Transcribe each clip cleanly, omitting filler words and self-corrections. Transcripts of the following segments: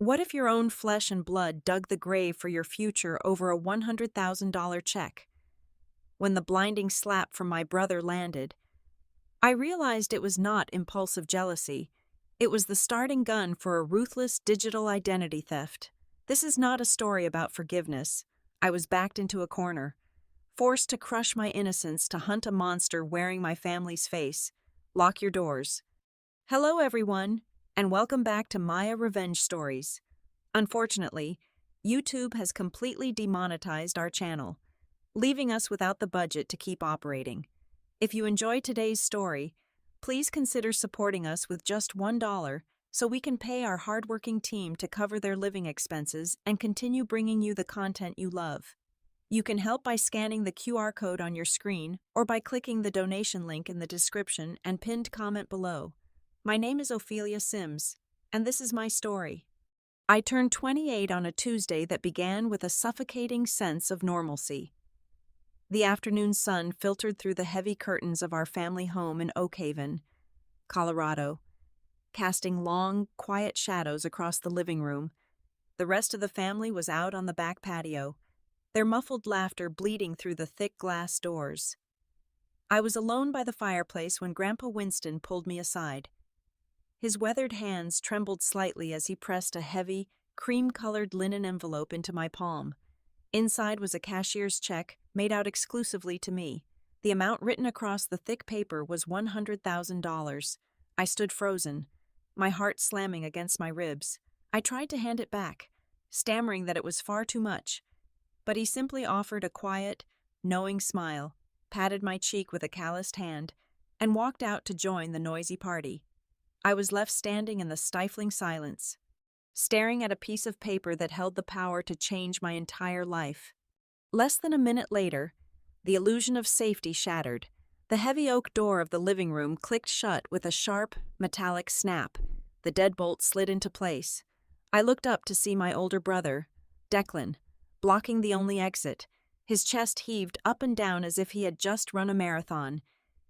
What if your own flesh and blood dug the grave for your future over a $100,000 check? When the blinding slap from my brother landed, I realized it was not impulsive jealousy. It was the starting gun for a ruthless digital identity theft. This is not a story about forgiveness. I was backed into a corner, forced to crush my innocence to hunt a monster wearing my family's face. Lock your doors. Hello, everyone, and welcome back to Maya Revenge Stories. Unfortunately, YouTube has completely demonetized our channel, leaving us without the budget to keep operating. If you enjoyed today's story, please consider supporting us with just $1 so we can pay our hardworking team to cover their living expenses and continue bringing you the content you love. You can help by scanning the QR code on your screen or by clicking the donation link in the description and pinned comment below. My name is Ophelia Sims, and this is my story. I turned 28 on a Tuesday that began with a suffocating sense of normalcy. The afternoon sun filtered through the heavy curtains of our family home in Oak Haven, Colorado, casting long, quiet shadows across the living room. The rest of the family was out on the back patio, their muffled laughter bleeding through the thick glass doors. I was alone by the fireplace when Grandpa Winston pulled me aside. His weathered hands trembled slightly as he pressed a heavy, cream-colored linen envelope into my palm. Inside was a cashier's check made out exclusively to me. The amount written across the thick paper was $100,000. I stood frozen, my heart slamming against my ribs. I tried to hand it back, stammering that it was far too much, but he simply offered a quiet, knowing smile, patted my cheek with a calloused hand, and walked out to join the noisy party. I was left standing in the stifling silence, staring at a piece of paper that held the power to change my entire life. Less than a minute later, the illusion of safety shattered. The heavy oak door of the living room clicked shut with a sharp, metallic snap. The deadbolt slid into place. I looked up to see my older brother, Declan, blocking the only exit. His chest heaved up and down as if he had just run a marathon.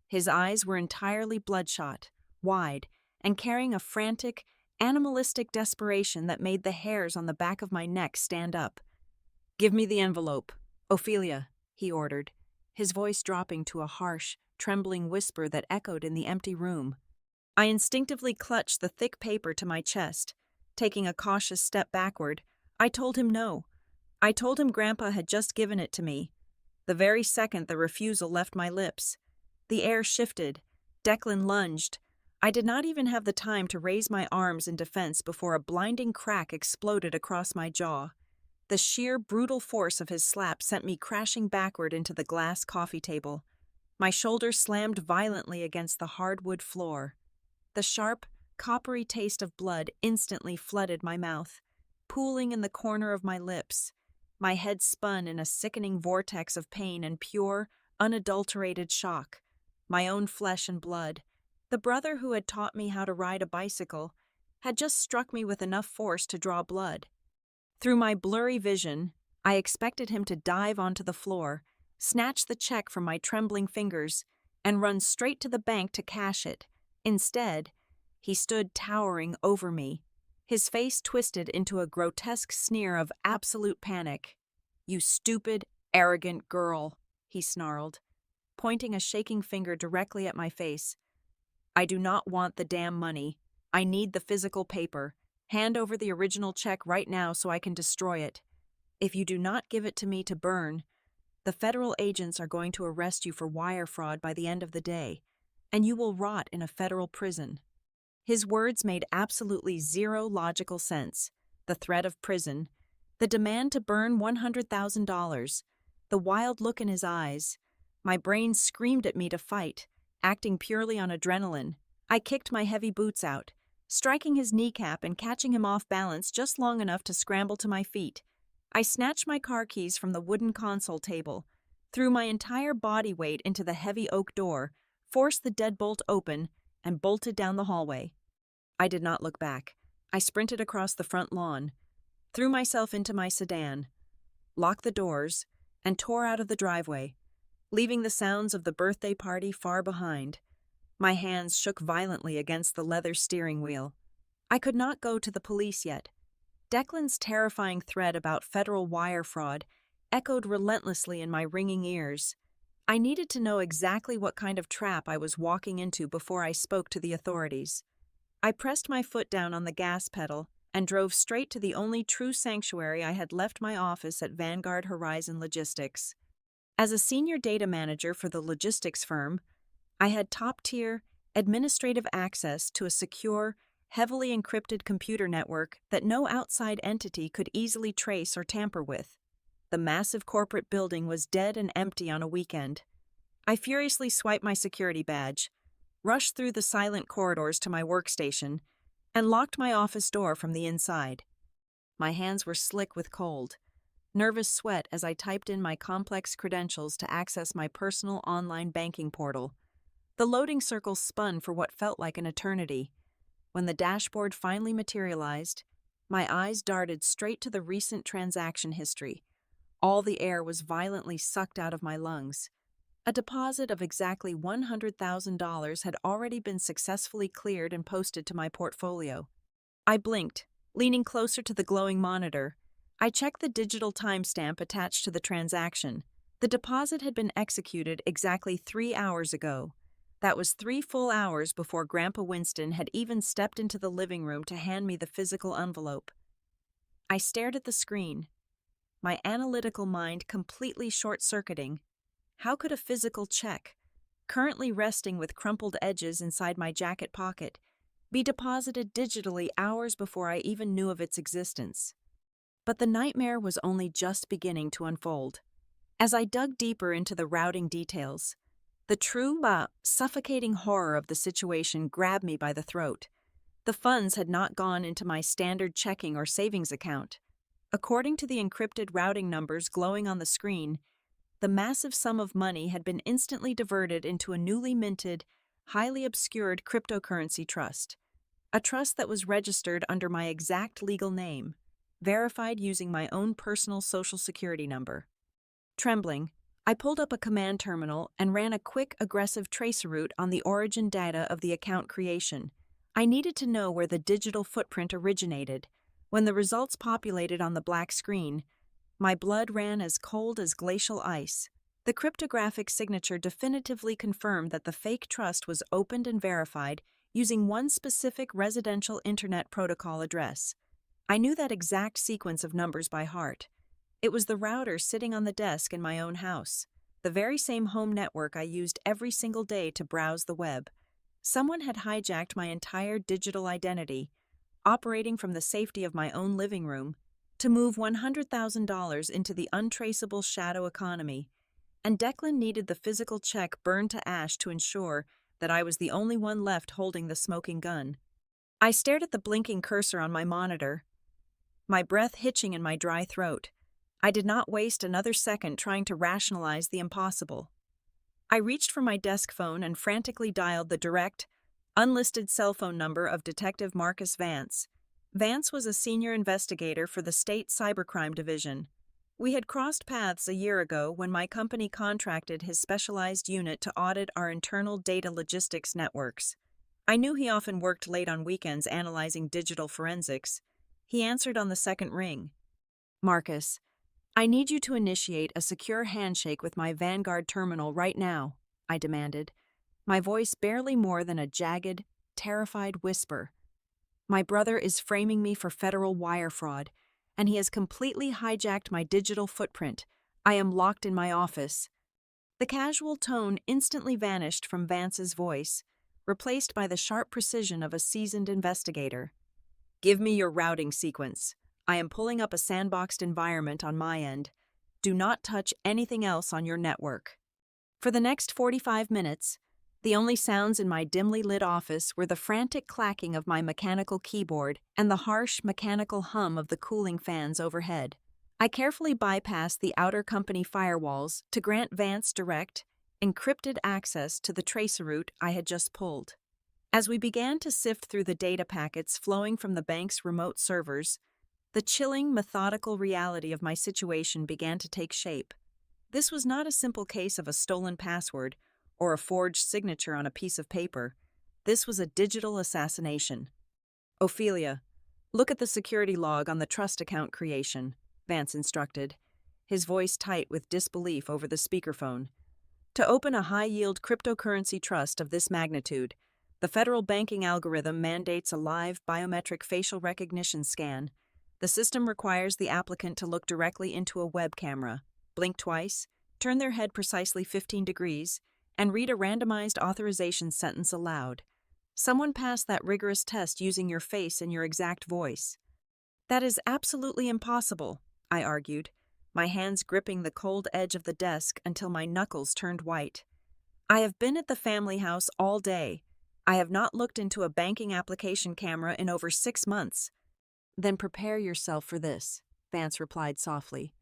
His eyes were entirely bloodshot, wide, and carrying a frantic, animalistic desperation that made the hairs on the back of my neck stand up. "Give me the envelope, Ophelia," he ordered, his voice dropping to a harsh, trembling whisper that echoed in the empty room. I instinctively clutched the thick paper to my chest. Taking a cautious step backward, I told him no. I told him Grandpa had just given it to me. The very second the refusal left my lips, the air shifted. Declan lunged. I did not even have the time to raise my arms in defense before a blinding crack exploded across my jaw. The sheer, brutal force of his slap sent me crashing backward into the glass coffee table. My shoulder slammed violently against the hardwood floor. The sharp, coppery taste of blood instantly flooded my mouth, pooling in the corner of my lips. My head spun in a sickening vortex of pain and pure, unadulterated shock. My own flesh and blood, the brother who had taught me how to ride a bicycle, had just struck me with enough force to draw blood. Through my blurry vision, I expected him to dive onto the floor, snatch the check from my trembling fingers, and run straight to the bank to cash it. Instead, he stood towering over me, his face twisted into a grotesque sneer of absolute panic. "You stupid, arrogant girl," he snarled, pointing a shaking finger directly at my face. "I do not want the damn money. I need the physical paper. Hand over the original check right now so I can destroy it. If you do not give it to me to burn, the federal agents are going to arrest you for wire fraud by the end of the day, and you will rot in a federal prison." His words made absolutely zero logical sense. The threat of prison, the demand to burn $100,000, the wild look in his eyes. My brain screamed at me to fight, acting purely on adrenaline. I kicked my heavy boots out, striking his kneecap and catching him off balance just long enough to scramble to my feet. I snatched my car keys from the wooden console table, threw my entire body weight into the heavy oak door, forced the deadbolt open, and bolted down the hallway. I did not look back. I sprinted across the front lawn, threw myself into my sedan, locked the doors, and tore out of the driveway, leaving the sounds of the birthday party far behind. My hands shook violently against the leather steering wheel. I could not go to the police yet. Declan's terrifying threat about federal wire fraud echoed relentlessly in my ringing ears. I needed to know exactly what kind of trap I was walking into before I spoke to the authorities. I pressed my foot down on the gas pedal and drove straight to the only true sanctuary I had left: my office at Vanguard Horizon Logistics. As a senior data manager for the logistics firm, I had top-tier administrative access to a secure, heavily encrypted computer network that no outside entity could easily trace or tamper with. The massive corporate building was dead and empty on a weekend. I furiously swiped my security badge, rushed through the silent corridors to my workstation, and locked my office door from the inside. My hands were slick with cold, nervous sweat as I typed in my complex credentials to access my personal online banking portal. The loading circles spun for what felt like an eternity. When the dashboard finally materialized, my eyes darted straight to the recent transaction history. All the air was violently sucked out of my lungs. A deposit of exactly $100,000 had already been successfully cleared and posted to my portfolio. I blinked, leaning closer to the glowing monitor. I checked the digital timestamp attached to the transaction. The deposit had been executed exactly 3 hours ago. That was 3 full hours before Grandpa Winston had even stepped into the living room to hand me the physical envelope. I stared at the screen, my analytical mind completely short-circuiting. How could a physical check, currently resting with crumpled edges inside my jacket pocket, be deposited digitally hours before I even knew of its existence? But the nightmare was only just beginning to unfold. As I dug deeper into the routing details, the true, suffocating horror of the situation grabbed me by the throat. The funds had not gone into my standard checking or savings account. According to the encrypted routing numbers glowing on the screen, the massive sum of money had been instantly diverted into a newly minted, highly obscured cryptocurrency trust. A trust that was registered under my exact legal name, verified using my own personal social security number. Trembling, I pulled up a command terminal and ran a quick, aggressive traceroute on the origin data of the account creation. I needed to know where the digital footprint originated. When the results populated on the black screen, my blood ran as cold as glacial ice. The cryptographic signature definitively confirmed that the fake trust was opened and verified using one specific residential internet protocol address. I knew that exact sequence of numbers by heart. It was the router sitting on the desk in my own house, the very same home network I used every single day to browse the web. Someone had hijacked my entire digital identity, operating from the safety of my own living room, to move $100,000 into the untraceable shadow economy, and Declan needed the physical check burned to ash to ensure that I was the only one left holding the smoking gun. I stared at the blinking cursor on my monitor, my breath hitching in my dry throat. I did not waste another second trying to rationalize the impossible. I reached for my desk phone and frantically dialed the direct, unlisted cell phone number of Detective Marcus Vance. Vance was a senior investigator for the state cybercrime division. We had crossed paths a year ago when my company contracted his specialized unit to audit our internal data logistics networks. I knew he often worked late on weekends analyzing digital forensics. He answered on the second ring. "Marcus, I need you to initiate a secure handshake with my Vanguard terminal right now," I demanded, my voice barely more than a jagged, terrified whisper. "My brother is framing me for federal wire fraud, and he has completely hijacked my digital footprint. I am locked in my office." The casual tone instantly vanished from Vance's voice, replaced by the sharp precision of a seasoned investigator. "Give me your routing sequence. I am pulling up a sandboxed environment on my end. Do not touch anything else on your network." For the next 45 minutes, the only sounds in my dimly lit office were the frantic clacking of my mechanical keyboard and the harsh mechanical hum of the cooling fans overhead. I carefully bypassed the outer company firewalls to grant Vance direct, encrypted access to the traceroute I had just pulled. As we began to sift through the data packets flowing from the bank's remote servers, the chilling, methodical reality of my situation began to take shape. This was not a simple case of a stolen password or a forged signature on a piece of paper. This was a digital assassination. "Ophelia, Look at the security log on the trust account creation, Vance instructed, his voice tight with disbelief over the speakerphone. To open a high-yield cryptocurrency trust of this magnitude, the federal banking algorithm mandates a live biometric facial recognition scan. The system requires the applicant to look directly into a web camera, blink twice, turn their head precisely 15 degrees, and read a randomized authorization sentence aloud. Someone passed that rigorous test using your face and your exact voice. That is absolutely impossible, I argued, my hands gripping the cold edge of the desk until my knuckles turned white. I have been at the family house all day. I have not looked into a banking application camera in over 6 months. Then prepare yourself for this, Vance replied softly.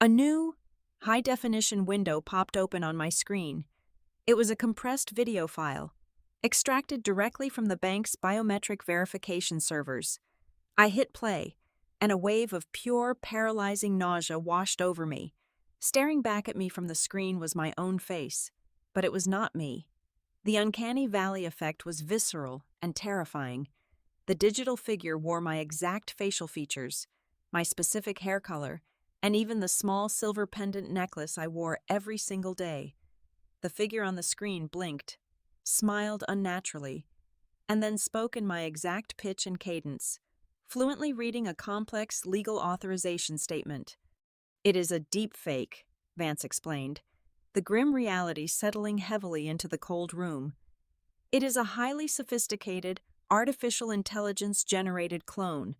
A new, high-definition window popped open on my screen. It was a compressed video file, extracted directly from the bank's biometric verification servers. I hit play, and a wave of pure, paralyzing nausea washed over me. Staring back at me from the screen was my own face, but it was not me. The uncanny valley effect was visceral and terrifying. The digital figure wore my exact facial features, my specific hair color, and even the small silver pendant necklace I wore every single day. The figure on the screen blinked, smiled unnaturally, and then spoke in my exact pitch and cadence, fluently reading a complex legal authorization statement. It is a deep fake, Vance explained, the grim reality settling heavily into the cold room. It is a highly sophisticated, artificial intelligence-generated clone.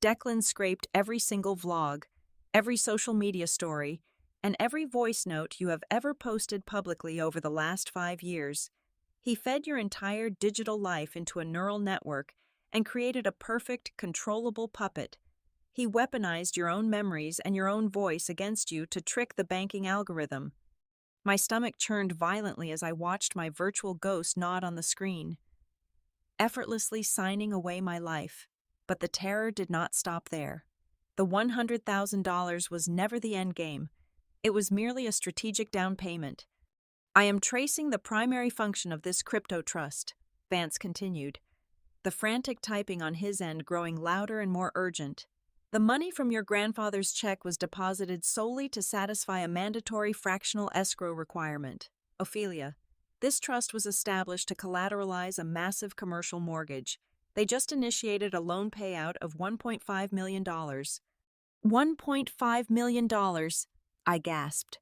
Declan scraped every single vlog, every social media story, and every voice note you have ever posted publicly over the last 5 years. He fed your entire digital life into a neural network and created a perfect, controllable puppet. He weaponized your own memories and your own voice against you to trick the banking algorithm. My stomach churned violently as I watched my virtual ghost nod on the screen, effortlessly signing away my life. But the terror did not stop there. The $100,000 was never the end game. It was merely a strategic down payment. I am tracing the primary function of this crypto trust, Vance continued, the frantic typing on his end growing louder and more urgent. The money from your grandfather's check was deposited solely to satisfy a mandatory fractional escrow requirement. Ophelia, this trust was established to collateralize a massive commercial mortgage. They just initiated a loan payout of $1.5 million. $1.5 million, I gasped,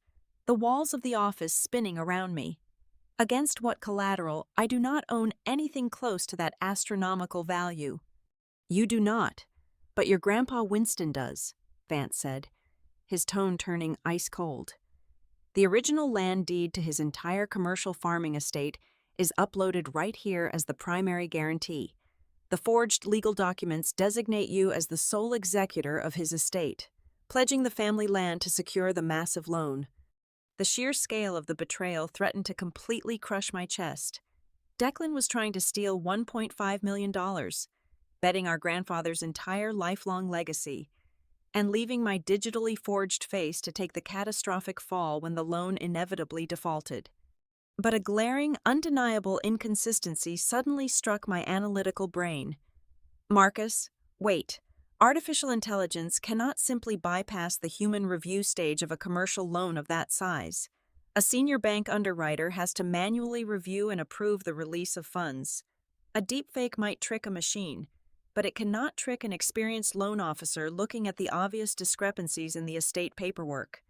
the walls of the office spinning around me. Against what collateral? I do not own anything close to that astronomical value. You do not, but your Grandpa Winston does, Vance said, his tone turning ice cold. The original land deed to his entire commercial farming estate is uploaded right here as the primary guarantee. The forged legal documents designate you as the sole executor of his estate, pledging the family land to secure the massive loan. The sheer scale of the betrayal threatened to completely crush my chest. Declan was trying to steal $1.5 million, betting our grandfather's entire lifelong legacy, and leaving my digitally forged face to take the catastrophic fall when the loan inevitably defaulted. But a glaring, undeniable inconsistency suddenly struck my analytical brain. Marcus, wait. Artificial intelligence cannot simply bypass the human review stage of a commercial loan of that size. A senior bank underwriter has to manually review and approve the release of funds. A deepfake might trick a machine, but it cannot trick an experienced loan officer looking at the obvious discrepancies in the estate paperwork.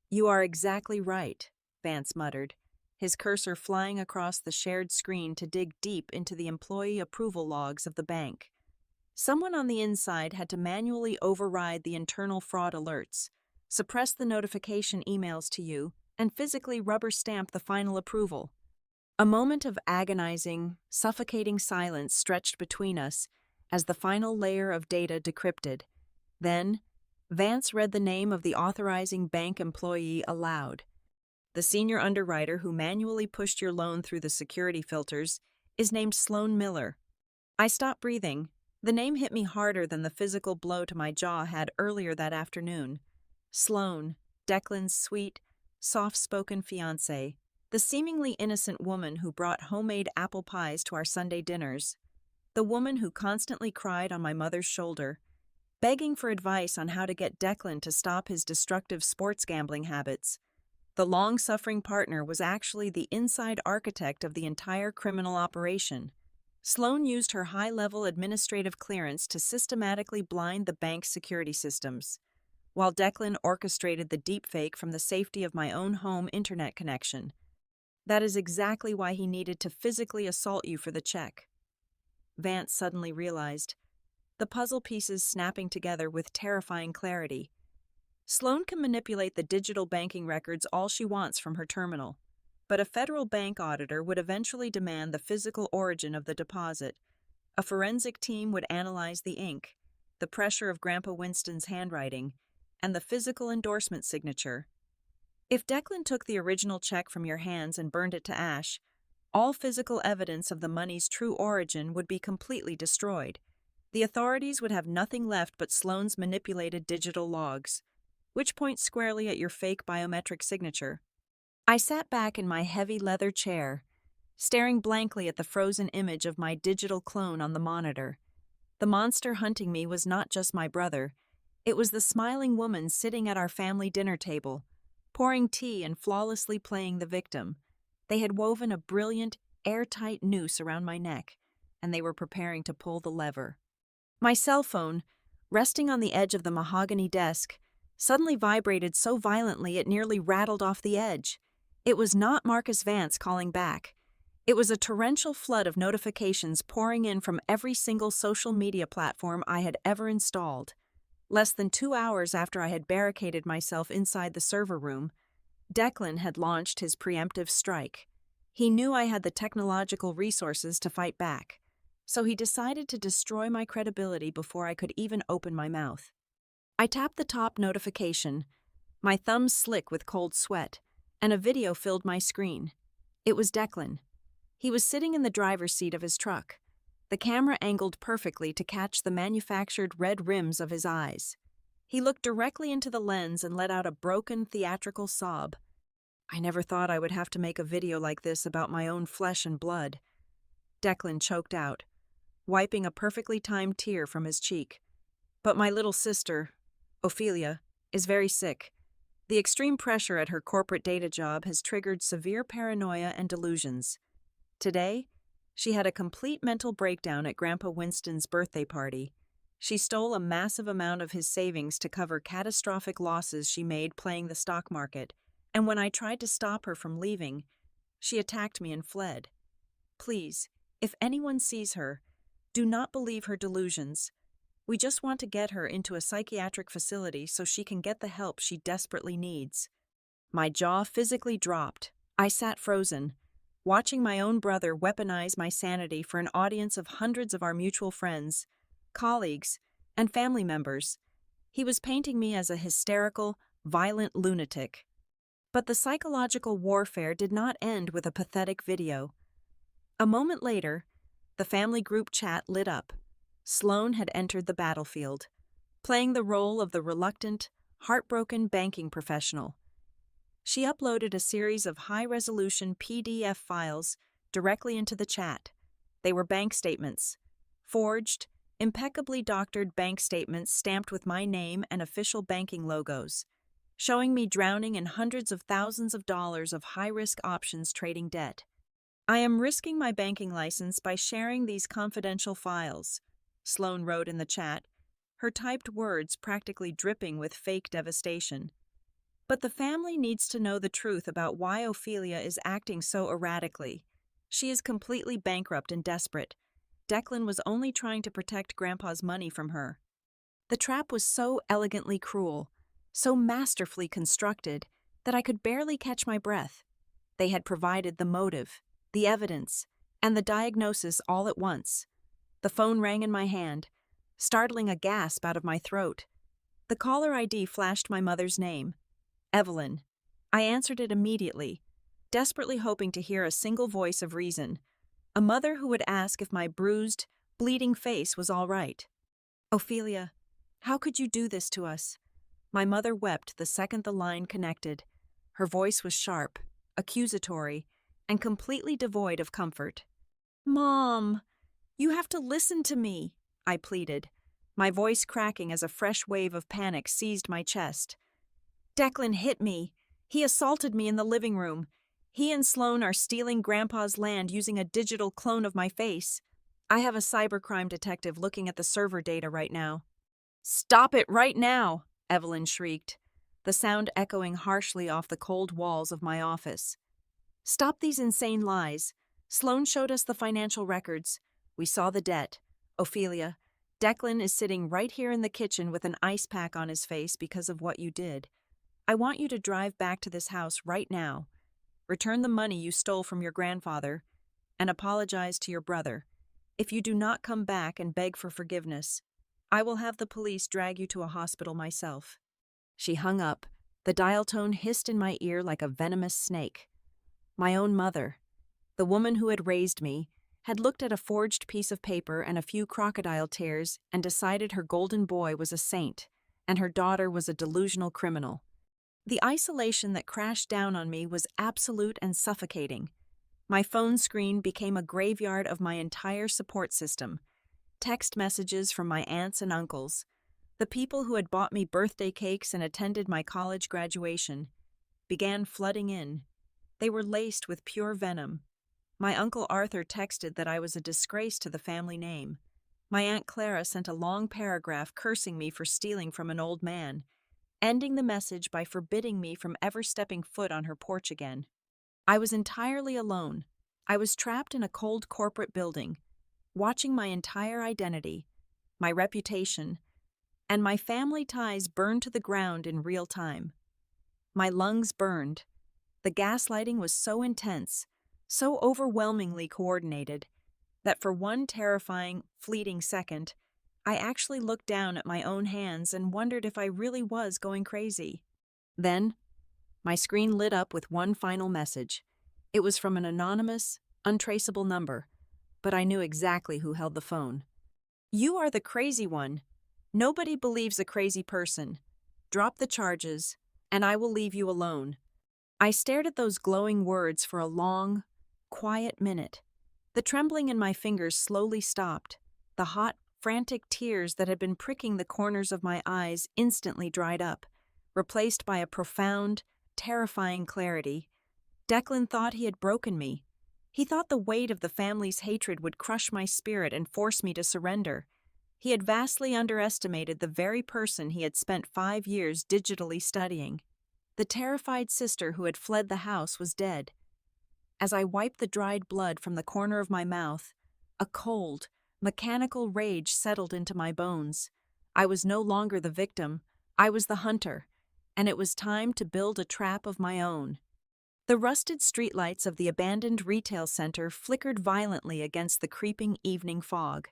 You are exactly right, Vance muttered, his cursor flying across the shared screen to dig deep into the employee approval logs of the bank. Someone on the inside had to manually override the internal fraud alerts, suppress the notification emails to you, and physically rubber stamp the final approval. A moment of agonizing, suffocating silence stretched between us as the final layer of data decrypted. Then, Vance read the name of the authorizing bank employee aloud. The senior underwriter who manually pushed your loan through the security filters is named Sloan Miller. I stopped breathing. The name hit me harder than the physical blow to my jaw had earlier that afternoon. Sloan, Declan's sweet, soft-spoken fiancée, the seemingly innocent woman who brought homemade apple pies to our Sunday dinners. the woman who constantly cried on my mother's shoulder, begging for advice on how to get Declan to stop his destructive sports gambling habits. The long-suffering partner was actually the inside architect of the entire criminal operation. Sloan used her high-level administrative clearance to systematically blind the bank's security systems, while Declan orchestrated the deepfake from the safety of my own home internet connection. That is exactly why he needed to physically assault you for the check. Vance suddenly realized, the puzzle pieces snapping together with terrifying clarity. Sloan can manipulate the digital banking records all she wants from her terminal, but a federal bank auditor would eventually demand the physical origin of the deposit. A forensic team would analyze the ink, the pressure of Grandpa Winston's handwriting, and the physical endorsement signature. If Declan took the original check from your hands and burned it to ash, all physical evidence of the money's true origin would be completely destroyed. The authorities would have nothing left but Sloan's manipulated digital logs, which point squarely at your fake biometric signature. I sat back in my heavy leather chair, staring blankly at the frozen image of my digital clone on the monitor. The monster hunting me was not just my brother, it was the smiling woman sitting at our family dinner table, pouring tea and flawlessly playing the victim. They had woven a brilliant, airtight noose around my neck, and they were preparing to pull the lever. My cell phone, resting on the edge of the mahogany desk, suddenly vibrated so violently it nearly rattled off the edge. It was not Marcus Vance calling back. It was a torrential flood of notifications pouring in from every single social media platform I had ever installed. Less than 2 hours after I had barricaded myself inside the server room, Declan had launched his preemptive strike. He knew I had the technological resources to fight back, so he decided to destroy my credibility before I could even open my mouth. I tapped the top notification, my thumbs slick with cold sweat, and a video filled my screen. It was Declan. He was sitting in the driver's seat of his truck, the camera angled perfectly to catch the manufactured red rims of his eyes. He looked directly into the lens and let out a broken, theatrical sob. I never thought I would have to make a video like this about my own flesh and blood. Declan choked out, wiping a perfectly timed tear from his cheek. But my little sister, Ophelia, is very sick. The extreme pressure at her corporate data job has triggered severe paranoia and delusions. Today, she had a complete mental breakdown at Grandpa Winston's birthday party. She stole a massive amount of his savings to cover catastrophic losses she made playing the stock market, and when I tried to stop her from leaving, she attacked me and fled. Please, if anyone sees her, do not believe her delusions. We just want to get her into a psychiatric facility so she can get the help she desperately needs. My jaw physically dropped. I sat frozen, watching my own brother weaponize my sanity for an audience of hundreds of our mutual friends, colleagues, and family members. He was painting me as a hysterical, violent lunatic. But the psychological warfare did not end with a pathetic video. A moment later, the family group chat lit up. Sloan had entered the battlefield, playing the role of the reluctant, heartbroken banking professional. She uploaded a series of high-resolution PDF files directly into the chat. They were bank statements, forged, impeccably doctored bank statements stamped with my name and official banking logos, showing me drowning in hundreds of thousands of dollars of high-risk options trading debt. I am risking my banking license by sharing these confidential files, Sloan wrote in the chat, her typed words practically dripping with fake devastation. But the family needs to know the truth about why Ophelia is acting so erratically. She is completely bankrupt and desperate. Declan was only trying to protect Grandpa's money from her. The trap was so elegantly cruel, so masterfully constructed, that I could barely catch my breath. They had provided the motive, the evidence, and the diagnosis all at once. The phone rang in my hand, startling a gasp out of my throat. The caller ID flashed my mother's name, Evelyn. I answered it immediately, desperately hoping to hear a single voice of reason, a mother who would ask if my bruised, bleeding face was all right. Ophelia, how could you do this to us? My mother wept the second the line connected. Her voice was sharp, accusatory, and completely devoid of comfort. Mom, You have to listen to me, I pleaded, my voice cracking as a fresh wave of panic seized my chest. Declan hit me. He assaulted me in the living room. He and Sloan are stealing Grandpa's land using a digital clone of my face. I have a cybercrime detective looking at the server data right now. Stop it right now, Evelyn shrieked, the sound echoing harshly off the cold walls of my office. Stop these insane lies. Sloan showed us the financial records. We saw the debt. Ophelia, Declan is sitting right here in the kitchen with an ice pack on his face because of what you did. I want you to drive back to this house right now, return the money you stole from your grandfather, and apologize to your brother. If you do not come back and beg for forgiveness, I will have the police drag you to a hospital myself. She hung up. The dial tone hissed in my ear like a venomous snake. My own mother, the woman who had raised me, had looked at a forged piece of paper and a few crocodile tears and decided her golden boy was a saint and her daughter was a delusional criminal. The isolation that crashed down on me was absolute and suffocating. My phone screen became a graveyard of my entire support system. Text messages from my aunts and uncles, the people who had bought me birthday cakes and attended my college graduation, began flooding in. They were laced with pure venom. My Uncle Arthur texted that I was a disgrace to the family name. My Aunt Clara sent a long paragraph cursing me for stealing from an old man, ending the message by forbidding me from ever stepping foot on her porch again. I was entirely alone. I was trapped in a cold corporate building, watching my entire identity, my reputation, and my family ties burn to the ground in real time. My lungs burned. The gaslighting was so intense, so overwhelmingly coordinated, that for one terrifying, fleeting second, I actually looked down at my own hands and wondered if I really was going crazy. Then, my screen lit up with one final message. It was from an anonymous, untraceable number, but I knew exactly who held the phone. You are the crazy one. Nobody believes a crazy person. Drop the charges, and I will leave you alone. I stared at those glowing words for a long, quiet minute. The trembling in my fingers slowly stopped. The hot, frantic tears that had been pricking the corners of my eyes instantly dried up, replaced by a profound, terrifying clarity. Declan thought he had broken me. He thought the weight of the family's hatred would crush my spirit and force me to surrender. He had vastly underestimated the very person he had spent 5 years digitally studying. The terrified sister who had fled the house was dead. As I wiped the dried blood from the corner of my mouth, a cold, mechanical rage settled into my bones. I was no longer the victim, I was the hunter, and it was time to build a trap of my own. The rusted streetlights of the abandoned retail center flickered violently against the creeping evening fog.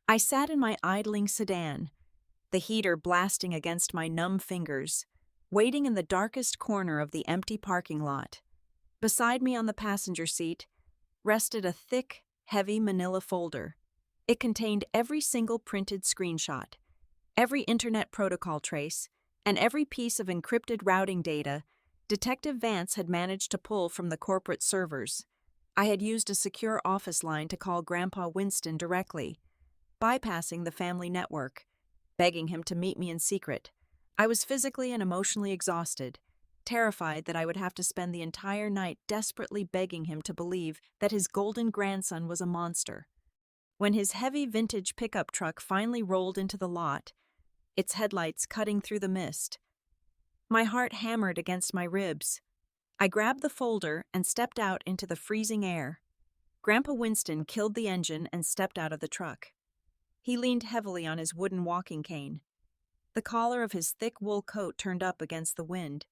I sat in my idling sedan, the heater blasting against my numb fingers, waiting in the darkest corner of the empty parking lot. Beside me on the passenger seat rested a thick, heavy manila folder. It contained every single printed screenshot, every internet protocol trace, and every piece of encrypted routing data Detective Vance had managed to pull from the corporate servers. I had used a secure office line to call Grandpa Winston directly, bypassing the family network, begging him to meet me in secret. I was physically and emotionally exhausted, terrified that I would have to spend the entire night desperately begging him to believe that his golden grandson was a monster. When his heavy vintage pickup truck finally rolled into the lot, its headlights cutting through the mist, my heart hammered against my ribs. I grabbed the folder and stepped out into the freezing air. Grandpa Winston killed the engine and stepped out of the truck. He leaned heavily on his wooden walking cane. The collar of his thick wool coat turned up against the wind.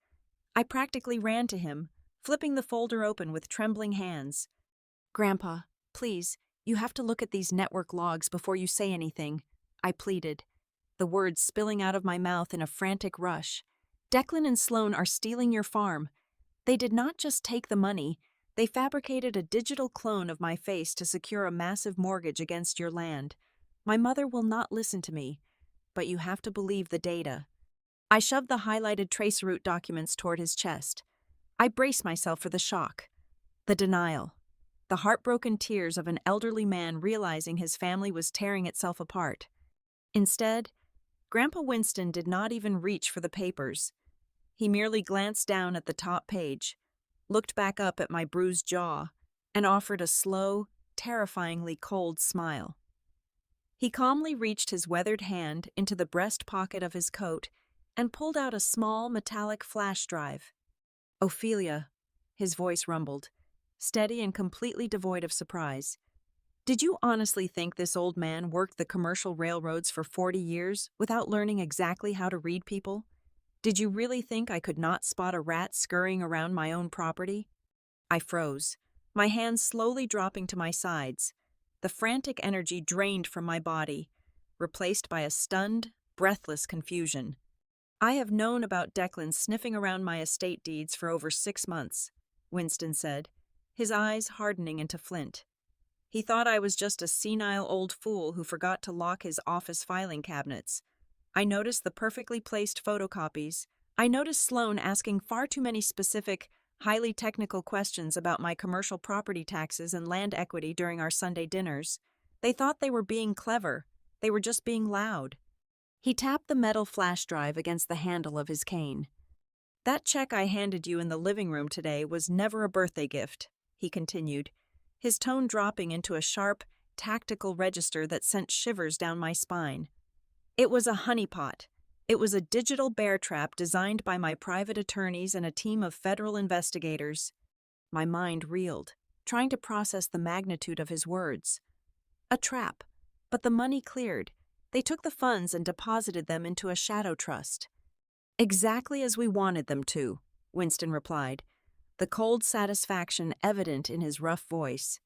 I practically ran to him, flipping the folder open with trembling hands. "Grandpa, please, you have to look at these network logs before you say anything," I pleaded, the words spilling out of my mouth in a frantic rush. "Declan and Sloan are stealing your farm. They did not just take the money, they fabricated a digital clone of my face to secure a massive mortgage against your land. My mother will not listen to me, but you have to believe the data." I shoved the highlighted traceroute documents toward his chest. I braced myself for the shock, the denial. the heartbroken tears of an elderly man realizing his family was tearing itself apart. Instead, Grandpa Winston did not even reach for the papers. He merely glanced down at the top page, looked back up at my bruised jaw, and offered a slow, terrifyingly cold smile. He calmly reached his weathered hand into the breast pocket of his coat and pulled out a small metallic flash drive. "Ophelia," his voice rumbled, steady and completely devoid of surprise. "Did you honestly think this old man worked the commercial railroads for 40 years without learning exactly how to read people? Did you really think I could not spot a rat scurrying around my own property?" I froze, my hands slowly dropping to my sides, the frantic energy drained from my body, replaced by a stunned, breathless confusion. "I have known about Declan sniffing around my estate deeds for over 6 months," Winston said, his eyes hardening into flint. "He thought I was just a senile old fool who forgot to lock his office filing cabinets. I noticed the perfectly placed photocopies. I noticed Sloan asking far too many specific, highly technical questions about my commercial property taxes and land equity during our Sunday dinners. They thought they were being clever. They were just being loud." He tapped the metal flash drive against the handle of his cane. "That check I handed you in the living room today was never a birthday gift," he continued, his tone dropping into a sharp, tactical register that sent shivers down my spine. "It was a honeypot. It was a digital bear trap designed by my private attorneys and a team of federal investigators." My mind reeled, trying to process the magnitude of his words. A trap, but the money cleared. They took the funds and deposited them into a shadow trust. "Exactly as we wanted them to," Winston replied, the cold satisfaction evident in his rough voice.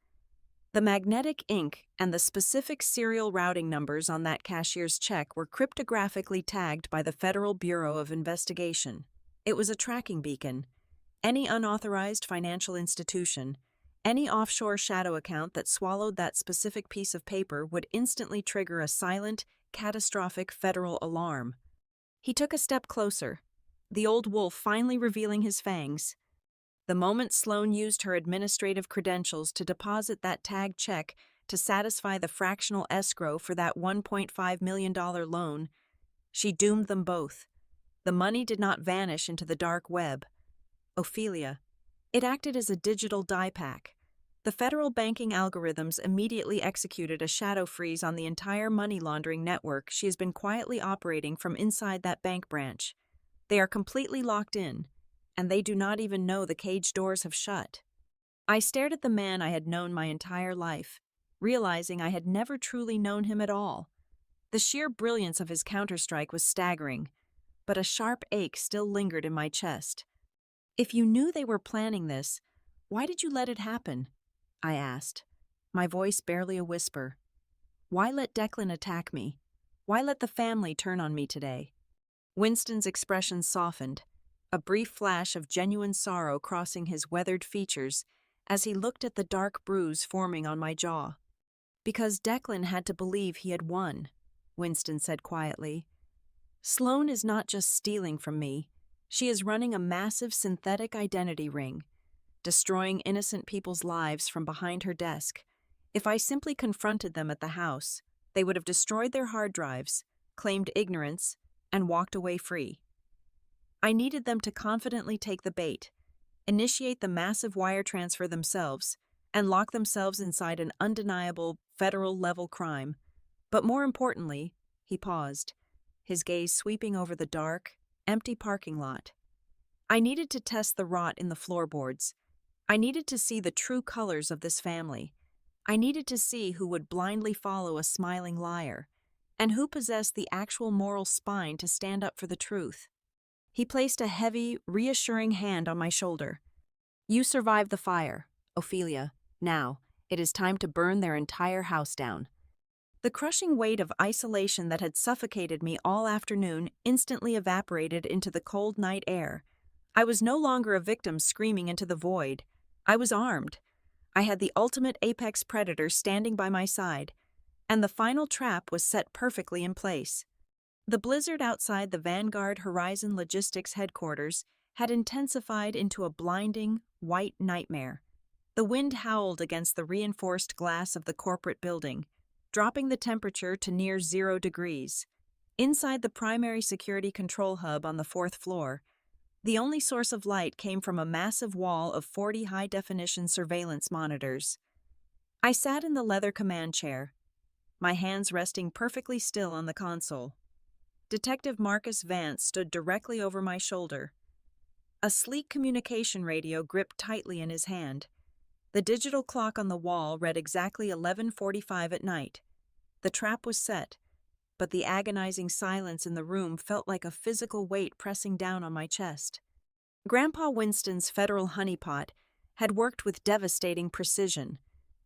"The magnetic ink and the specific serial routing numbers on that cashier's check were cryptographically tagged by the Federal Bureau of Investigation. It was a tracking beacon. Any unauthorized financial institution, any offshore shadow account that swallowed that specific piece of paper would instantly trigger a silent, catastrophic federal alarm." He took a step closer, the old wolf finally revealing his fangs. "The moment Sloan used her administrative credentials to deposit that tagged check to satisfy the fractional escrow for that $1.5 million loan, she doomed them both. The money did not vanish into the dark web. Ophelia, it acted as a digital die pack. The federal banking algorithms immediately executed a shadow freeze on the entire money laundering network she has been quietly operating from inside that bank branch. They are completely locked in, and they do not even know the cage doors have shut." I stared at the man I had known my entire life, realizing I had never truly known him at all. The sheer brilliance of his counterstrike was staggering, but a sharp ache still lingered in my chest. "If you knew they were planning this, why did you let it happen?" I asked, my voice barely a whisper. "Why let Declan attack me? Why let the family turn on me today?" Winston's expression softened, a brief flash of genuine sorrow crossing his weathered features as he looked at the dark bruise forming on my jaw. "Because Declan had to believe he had won," Winston said quietly. "Sloan is not just stealing from me. She is running a massive synthetic identity ring, destroying innocent people's lives from behind her desk. If I simply confronted them at the house, they would have destroyed their hard drives, claimed ignorance, and walked away free. I needed them to confidently take the bait, initiate the massive wire transfer themselves, and lock themselves inside an undeniable federal-level crime. But more importantly," he paused, his gaze sweeping over the dark, empty parking lot. "I needed to test the rot in the floorboards. I needed to see the true colors of this family. I needed to see who would blindly follow a smiling liar, and who possessed the actual moral spine to stand up for the truth." He placed a heavy, reassuring hand on my shoulder. "You survived the fire, Ophelia. Now, it is time to burn their entire house down." The crushing weight of isolation that had suffocated me all afternoon instantly evaporated into the cold night air. I was no longer a victim screaming into the void. I was armed. I had the ultimate apex predator standing by my side, and the final trap was set perfectly in place. The blizzard outside the Vanguard Horizon Logistics headquarters had intensified into a blinding, white nightmare. The wind howled against the reinforced glass of the corporate building, dropping the temperature to near 0 degrees. Inside the primary security control hub on the fourth floor, the only source of light came from a massive wall of 40 high-definition surveillance monitors. I sat in the leather command chair, my hands resting perfectly still on the console. Detective Marcus Vance stood directly over my shoulder. A sleek communication radio gripped tightly in his hand. The digital clock on the wall read exactly 11:45 at night. The trap was set, but the agonizing silence in the room felt like a physical weight pressing down on my chest. Grandpa Winston's federal honeypot had worked with devastating precision,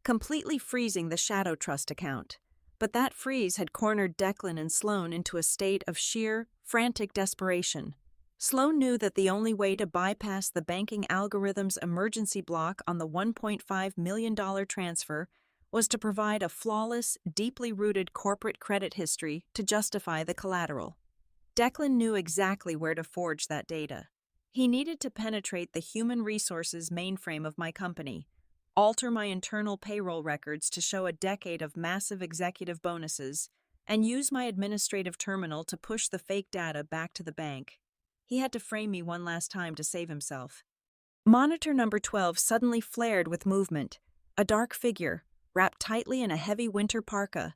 completely freezing the Shadow Trust account. But that freeze had cornered Declan and Sloan into a state of sheer, frantic desperation. Sloan knew that the only way to bypass the banking algorithm's emergency block on the $1.5 million transfer was to provide a flawless, deeply rooted corporate credit history to justify the collateral. Declan knew exactly where to forge that data. He needed to penetrate the human resources mainframe of my company, alter my internal payroll records to show a decade of massive executive bonuses, and use my administrative terminal to push the fake data back to the bank. He had to frame me one last time to save himself. Monitor number 12 suddenly flared with movement. A dark figure, wrapped tightly in a heavy winter parka,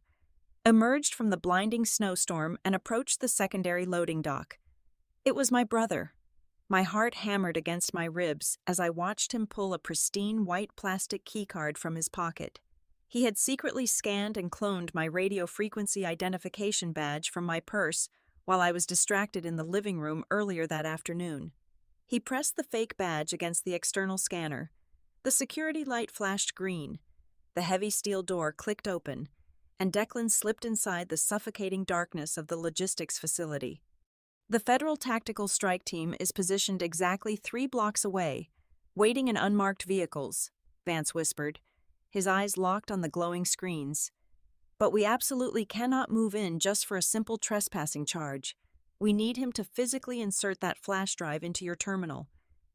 emerged from the blinding snowstorm and approached the secondary loading dock. It was my brother. My heart hammered against my ribs as I watched him pull a pristine white plastic keycard from his pocket. He had secretly scanned and cloned my radio frequency identification badge from my purse while I was distracted in the living room earlier that afternoon. He pressed the fake badge against the external scanner. The security light flashed green. The heavy steel door clicked open, and Declan slipped inside the suffocating darkness of the logistics facility. The Federal Tactical Strike Team is positioned exactly 3 blocks away, waiting in unmarked vehicles, Vance whispered, his eyes locked on the glowing screens. But we absolutely cannot move in just for a simple trespassing charge. We need him to physically insert that flash drive into your terminal.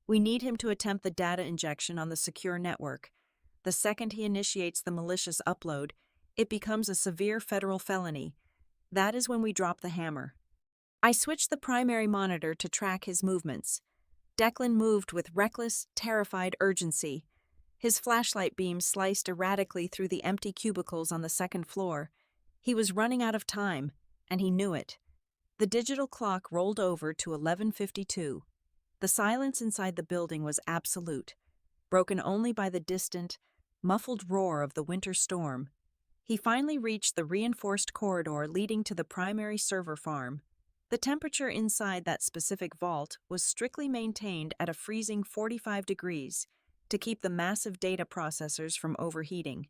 We need him to attempt the data injection on the secure network. The second he initiates the malicious upload, it becomes a severe federal felony. That is when we drop the hammer. I switched the primary monitor to track his movements. Declan moved with reckless, terrified urgency. His flashlight beam sliced erratically through the empty cubicles on the second floor. He was running out of time, and he knew it. The digital clock rolled over to 11:52. The silence inside the building was absolute, broken only by the distant, muffled roar of the winter storm. He finally reached the reinforced corridor leading to the primary server farm. The temperature inside that specific vault was strictly maintained at a freezing 45 degrees to keep the massive data processors from overheating.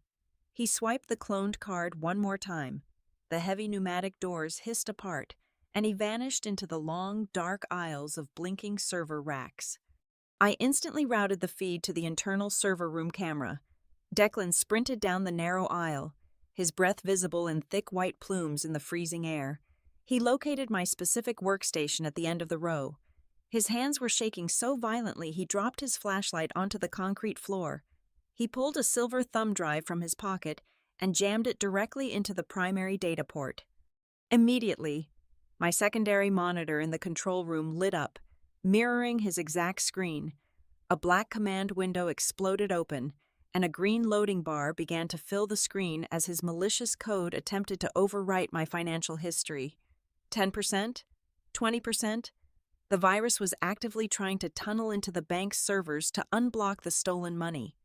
He swiped the cloned card one more time. The heavy pneumatic doors hissed apart, and he vanished into the long, dark aisles of blinking server racks. I instantly routed the feed to the internal server room camera. Declan sprinted down the narrow aisle, his breath visible in thick white plumes in the freezing air. He located my specific workstation at the end of the row. His hands were shaking so violently he dropped his flashlight onto the concrete floor. He pulled a silver thumb drive from his pocket and jammed it directly into the primary data port. Immediately, my secondary monitor in the control room lit up, mirroring his exact screen. A black command window exploded open, and a green loading bar began to fill the screen as his malicious code attempted to overwrite my financial history. 10%? 20%? The virus was actively trying to tunnel into the bank's servers to unblock the stolen money.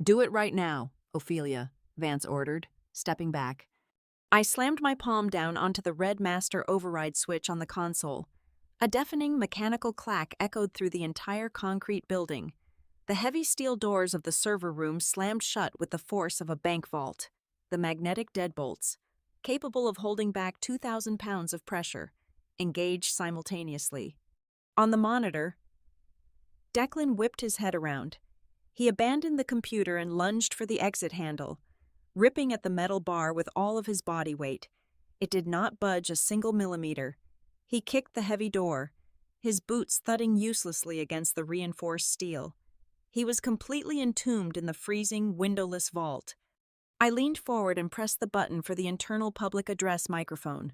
"Do it right now, Ophelia," Vance ordered, stepping back. I slammed my palm down onto the red master override switch on the console. A deafening mechanical clack echoed through the entire concrete building. The heavy steel doors of the server room slammed shut with the force of a bank vault. The magnetic deadbolts, capable of holding back 2,000 pounds of pressure, engaged simultaneously. On the monitor, Declan whipped his head around. He abandoned the computer and lunged for the exit handle, ripping at the metal bar with all of his body weight. It did not budge a single millimeter. He kicked the heavy door, his boots thudding uselessly against the reinforced steel. He was completely entombed in the freezing, windowless vault. I leaned forward and pressed the button for the internal public address microphone.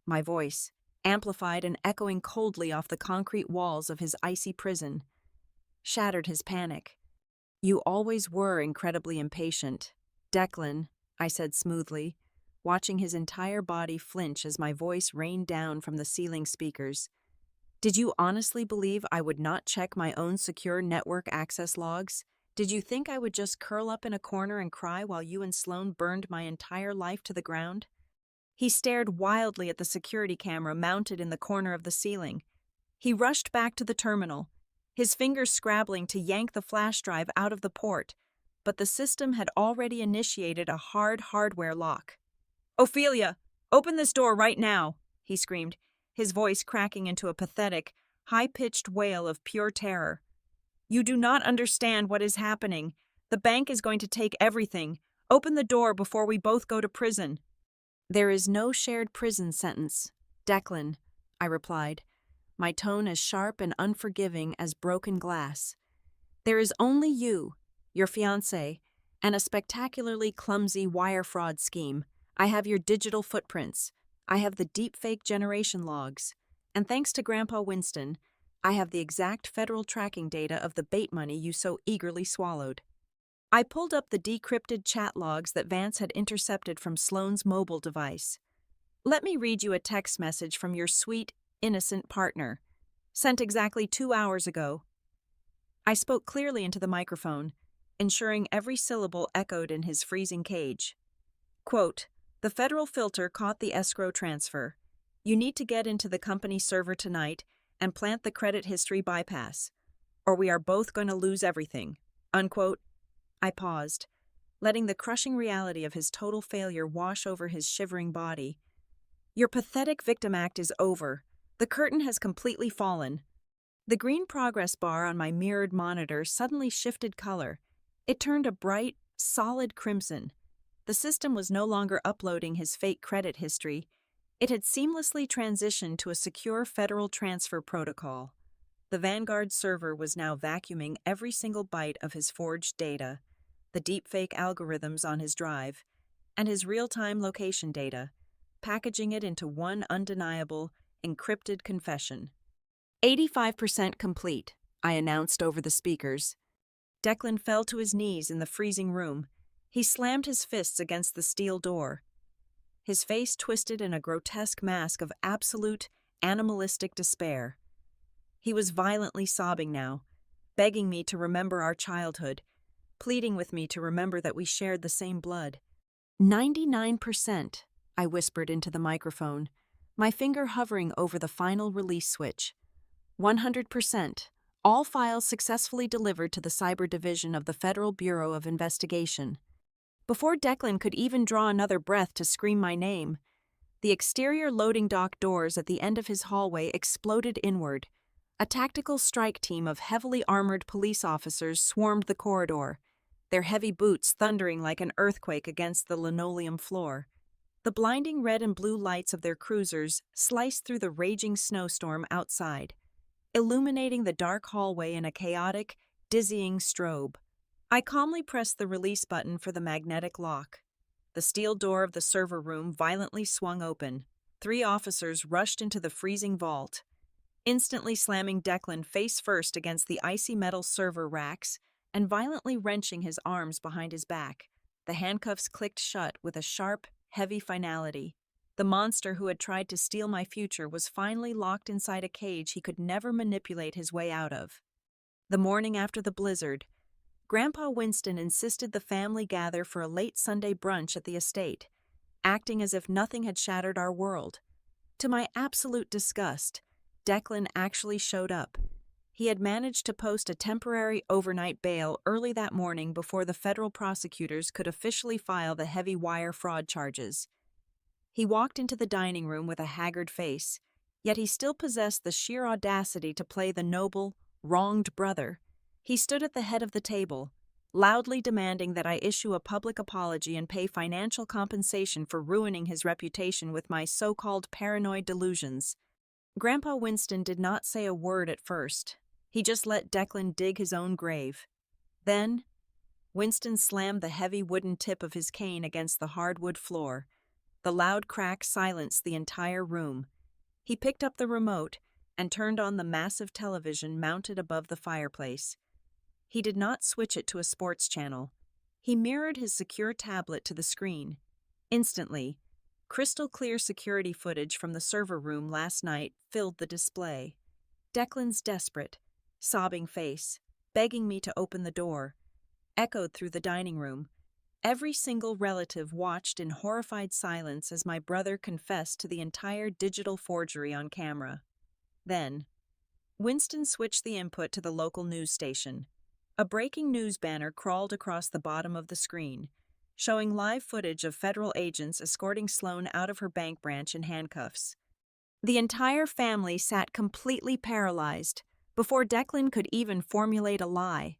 My voice, amplified and echoing coldly off the concrete walls of his icy prison, shattered his panic. "You always were incredibly impatient, Declan," I said smoothly, watching his entire body flinch as my voice rained down from the ceiling speakers. "Did you honestly believe I would not check my own secure network access logs? Did you think I would just curl up in a corner and cry while you and Sloan burned my entire life to the ground?" He stared wildly at the security camera mounted in the corner of the ceiling. He rushed back to the terminal, his fingers scrabbling to yank the flash drive out of the port, but the system had already initiated a hard hardware lock. "Ophelia, open this door right now," he screamed, his voice cracking into a pathetic, high-pitched wail of pure terror. "You do not understand what is happening. The bank is going to take everything. Open the door before we both go to prison." "There is no shared prison sentence, Declan," I replied, my tone as sharp and unforgiving as broken glass. "There is only you, your fiancé, and a spectacularly clumsy wire fraud scheme. I have your digital footprints. I have the deepfake generation logs. And thanks to Grandpa Winston, I have the exact federal tracking data of the bait money you so eagerly swallowed." I pulled up the decrypted chat logs that Vance had intercepted from Sloane's mobile device. "Let me read you a text message from your sweet, innocent partner, sent exactly 2 hours ago." I spoke clearly into the microphone, ensuring every syllable echoed in his freezing cage. Quote, "The federal filter caught the escrow transfer. You need to get into the company server tonight and plant the credit history bypass, or we are both going to lose everything." Unquote. I paused, letting the crushing reality of his total failure wash over his shivering body. "Your pathetic victim act is over. The curtain has completely fallen." The green progress bar on my mirrored monitor suddenly shifted color. It turned a bright, solid crimson. The system was no longer uploading his fake credit history. It had seamlessly transitioned to a secure federal transfer protocol. The Vanguard server was now vacuuming every single byte of his forged data, the deepfake algorithms on his drive, and his real-time location data, packaging it into one undeniable, encrypted confession. 85% complete, I announced over the speakers. Declan fell to his knees in the freezing room. He slammed his fists against the steel door. His face twisted in a grotesque mask of absolute, animalistic despair. He was violently sobbing now, begging me to remember our childhood, pleading with me to remember that we shared the same blood. 99%, I whispered into the microphone, my finger hovering over the final release switch. 100%, all files successfully delivered to the Cyber Division of the Federal Bureau of Investigation. Before Declan could even draw another breath to scream my name, the exterior loading dock doors at the end of his hallway exploded inward. A tactical strike team of heavily armored police officers swarmed the corridor, their heavy boots thundering like an earthquake against the linoleum floor. The blinding red and blue lights of their cruisers sliced through the raging snowstorm outside, illuminating the dark hallway in a chaotic, dizzying strobe. I calmly pressed the release button for the magnetic lock. The steel door of the server room violently swung open. 3 officers rushed into the freezing vault, instantly slamming Declan face first against the icy metal server racks and violently wrenching his arms behind his back. The handcuffs clicked shut with a sharp, heavy finality. The monster who had tried to steal my future was finally locked inside a cage he could never manipulate his way out of. The morning after the blizzard, Grandpa Winston insisted the family gather for a late Sunday brunch at the estate, acting as if nothing had shattered our world. To my absolute disgust, Declan actually showed up. He had managed to post a temporary overnight bail early that morning before the federal prosecutors could officially file the heavy wire fraud charges. He walked into the dining room with a haggard face, yet he still possessed the sheer audacity to play the noble, wronged brother. He stood at the head of the table, loudly demanding that I issue a public apology and pay financial compensation for ruining his reputation with my so-called paranoid delusions. Grandpa Winston did not say a word at first. He just let Declan dig his own grave. Then, Winston slammed the heavy wooden tip of his cane against the hardwood floor. The loud crack silenced the entire room. He picked up the remote and turned on the massive television mounted above the fireplace. He did not switch it to a sports channel. He mirrored his secure tablet to the screen. Instantly, crystal clear security footage from the server room last night filled the display. Declan's desperate, sobbing face, begging me to open the door, echoed through the dining room. Every single relative watched in horrified silence as my brother confessed to the entire digital forgery on camera. Then, Winston switched the input to the local news station. A breaking news banner crawled across the bottom of the screen, showing live footage of federal agents escorting Sloan out of her bank branch in handcuffs. The entire family sat completely paralyzed before Declan could even formulate a lie.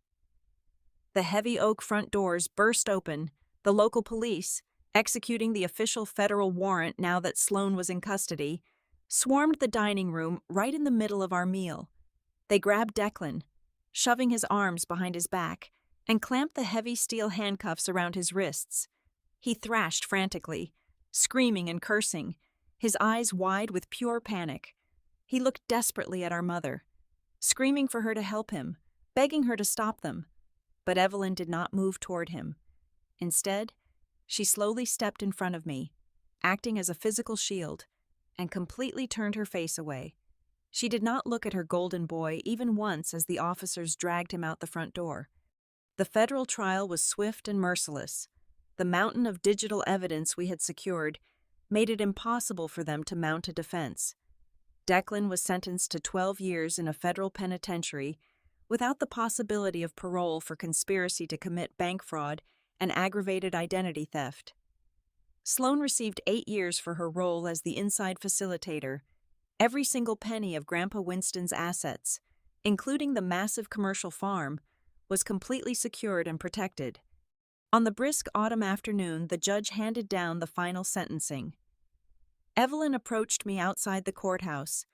The heavy oak front doors burst open, the local police, executing the official federal warrant now that Sloan was in custody, swarmed the dining room right in the middle of our meal. They grabbed Declan, shoving his arms behind his back, and clamped the heavy steel handcuffs around his wrists. He thrashed frantically, screaming and cursing, his eyes wide with pure panic. He looked desperately at our mother, screaming for her to help him, begging her to stop them. But Evelyn did not move toward him. Instead, she slowly stepped in front of me, acting as a physical shield, and completely turned her face away. She did not look at her golden boy even once as the officers dragged him out the front door. The federal trial was swift and merciless. The mountain of digital evidence we had secured made it impossible for them to mount a defense. Declan was sentenced to 12 years in a federal penitentiary without the possibility of parole for conspiracy to commit bank fraud and aggravated identity theft. Sloan received 8 years for her role as the inside facilitator. Every single penny of Grandpa Winston's assets, including the massive commercial farm, was completely secured and protected. On the brisk autumn afternoon, the judge handed down the final sentencing. Evelyn approached me outside the courthouse.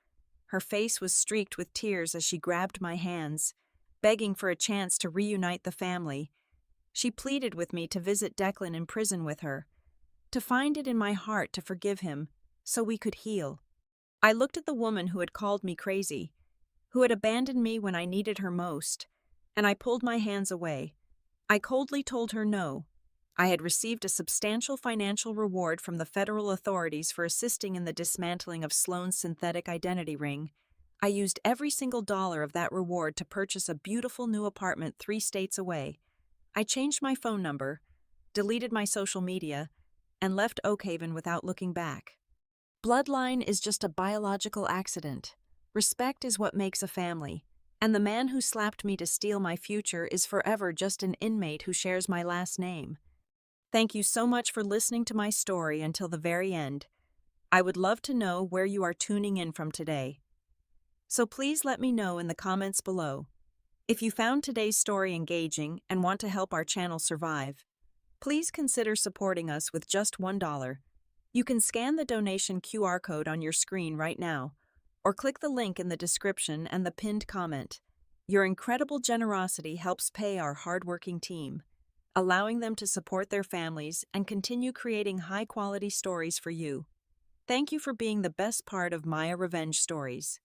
Her face was streaked with tears as she grabbed my hands, begging for a chance to reunite the family. She pleaded with me to visit Declan in prison with her, to find it in my heart to forgive him, so we could heal. I looked at the woman who had called me crazy, who had abandoned me when I needed her most, and I pulled my hands away. I coldly told her no. I had received a substantial financial reward from the federal authorities for assisting in the dismantling of Sloan's synthetic identity ring. I used every single dollar of that reward to purchase a beautiful new apartment 3 states away. I changed my phone number, deleted my social media, and left Oakhaven without looking back. Bloodline is just a biological accident. Respect is what makes a family, and the man who slapped me to steal my future is forever just an inmate who shares my last name. Thank you so much for listening to my story until the very end. I would love to know where you are tuning in from today. So please let me know in the comments below. If you found today's story engaging and want to help our channel survive, please consider supporting us with just $1. You can scan the donation QR code on your screen right now, or click the link in the description and the pinned comment. Your incredible generosity helps pay our hardworking team, allowing them to support their families and continue creating high-quality stories for you. Thank you for being the best part of Maya Revenge Stories.